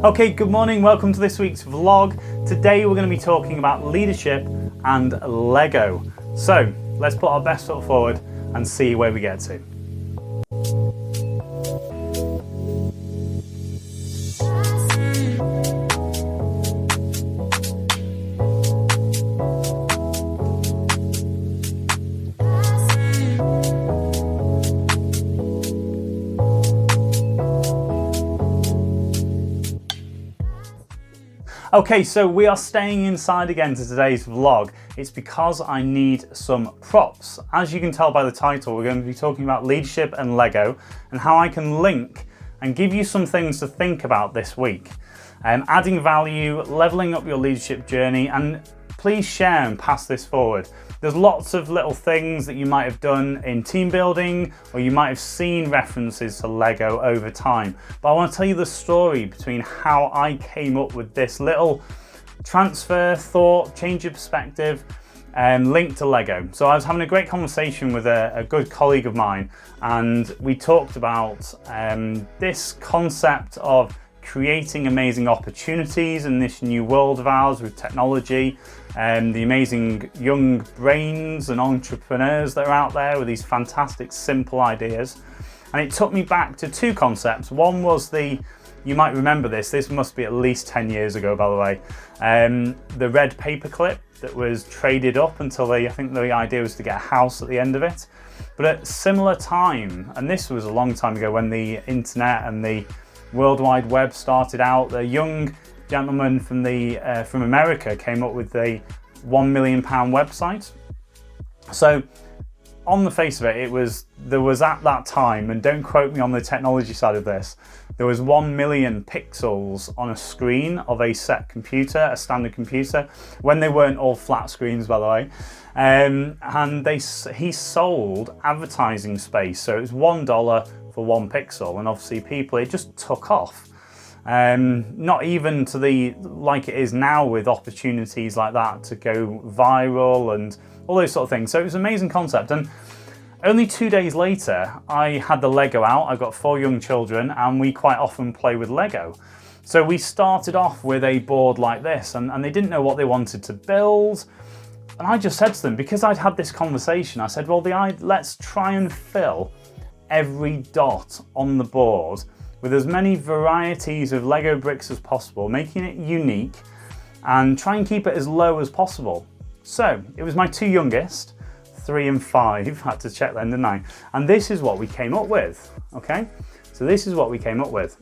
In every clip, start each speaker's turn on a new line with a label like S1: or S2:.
S1: Okay, good morning, welcome to this week's vlog. Today we're going to be talking about leadership and Lego. So let's put our best foot forward and see where we get to. Okay, so we are staying inside again to today's vlog. It's because I need some props. As you can tell by the title, we're going to be talking about leadership and Lego and how I can link and give you some things to think about this week. Adding value, leveling up your leadership journey, and please share and pass this forward. There's lots of little things that you might have done in team building, or you might have seen references to Lego over time. But I want to tell you the story between how I came up with this little transfer, thought, change of perspective, linked to Lego. So I was having a great conversation with a good colleague of mine, and we talked about this concept of creating amazing opportunities in this new world of ours with technology, and the amazing young brains and entrepreneurs that are out there with these fantastic simple ideas. And it took me back to two concepts. One was you might remember this must be at least 10 years ago, by the way, the red paperclip that was traded up until I think the idea was to get a house at the end of it. But at a similar time, and this was a long time ago when the internet and the World Wide Web started out, the young gentleman from America came up with the £1 million website. So on the face of it, there was at that time, and don't quote me on the technology side of this, there was 1 million pixels on a screen of a set computer, a standard computer, when they weren't all flat screens, by the way. And he sold advertising space, so it was $1 for 1 pixel, and obviously it just took off. Not even to like it is now, with opportunities like that to go viral and all those sort of things. So it was an amazing concept. And only 2 days later, I had the Lego out. I've got 4 young children, and we quite often play with Lego. So we started off with a board like this, and they didn't know what they wanted to build. And I just said to them, because I'd had this conversation, I said, well, let's try and fill every dot on the board with as many varieties of Lego bricks as possible, making it unique, and try and keep it as low as possible. So it was my 2 youngest, 3 and 5, had to check then, didn't I? And this is what we came up with, okay? So this is what we came up with.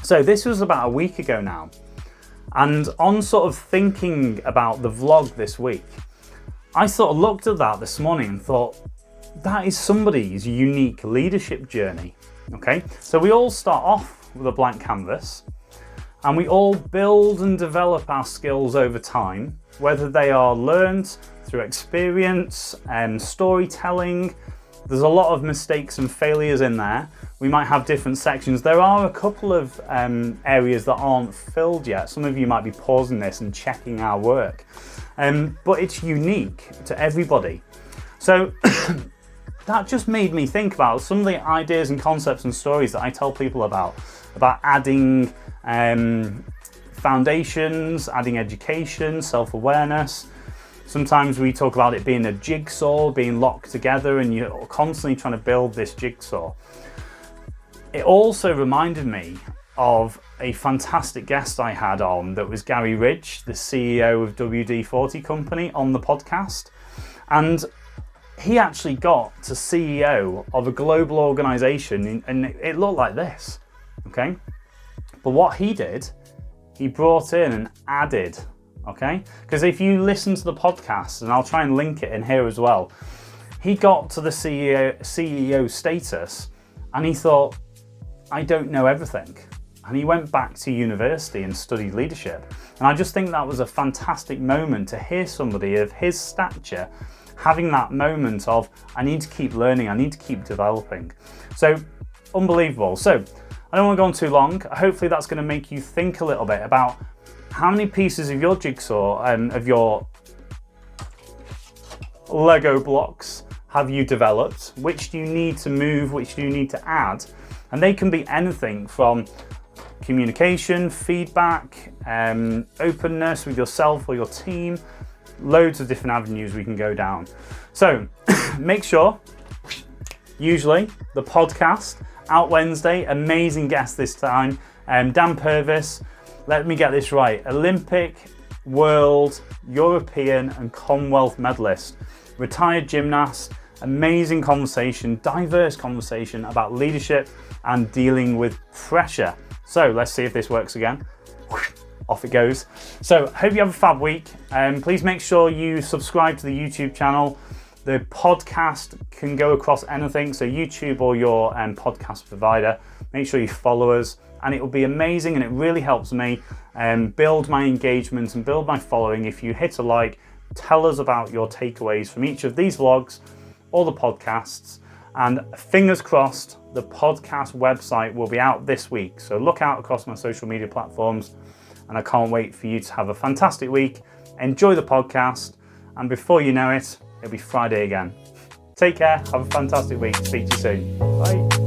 S1: So this was about a week ago now. And on sort of thinking about the vlog this week, I sort of looked at that this morning and thought, that is somebody's unique leadership journey, okay? So we all start off with a blank canvas, and we all build and develop our skills over time, whether they are learned through experience and storytelling. There's a lot of mistakes and failures in there. We might have different sections. There are a couple of areas that aren't filled yet. Some of you might be pausing this and checking our work, but it's unique to everybody. So that just made me think about some of the ideas and concepts and stories that I tell people about adding foundations, adding education, self-awareness. Sometimes we talk about it being a jigsaw, being locked together, and you're constantly trying to build this jigsaw. It also reminded me of a fantastic guest I had on, that was Gary Ridge, the CEO of WD-40 company, on the podcast. And he actually got to CEO of a global organization, and it looked like this, okay? But what he did, he brought in and added, okay? Because if you listen to the podcast, and I'll try and link it in here as well, he got to the CEO status, and he thought, I don't know everything. And he went back to university and studied leadership. And I just think that was a fantastic moment to hear somebody of his stature having that moment of, I need to keep learning, I need to keep developing. So, unbelievable. So, I don't want to go on too long. Hopefully that's going to make you think a little bit about how many pieces of your jigsaw and of your Lego blocks have you developed, which do you need to move, which do you need to add, and they can be anything from communication, feedback, openness with yourself or your team. Loads of different avenues we can go down. So make sure, usually the podcast out Wednesday, amazing guest this time, Dan Purvis. Let me get this right, Olympic, World, European and Commonwealth medalist, retired gymnast. Amazing conversation, diverse conversation about leadership and dealing with pressure. So let's see if this works again. Off it goes. So hope you have a fab week. Please make sure you subscribe to the YouTube channel. The podcast can go across anything, so YouTube or your podcast provider. Make sure you follow us, and it will be amazing, and it really helps me build my engagement and build my following. If you hit a like, tell us about your takeaways from each of these vlogs or the podcasts, and fingers crossed the podcast website will be out this week. So look out across my social media platforms, and I can't wait for you to have a fantastic week. Enjoy the podcast, and before you know it, it'll be Friday again. Take care, have a fantastic week. Speak to you soon. Bye.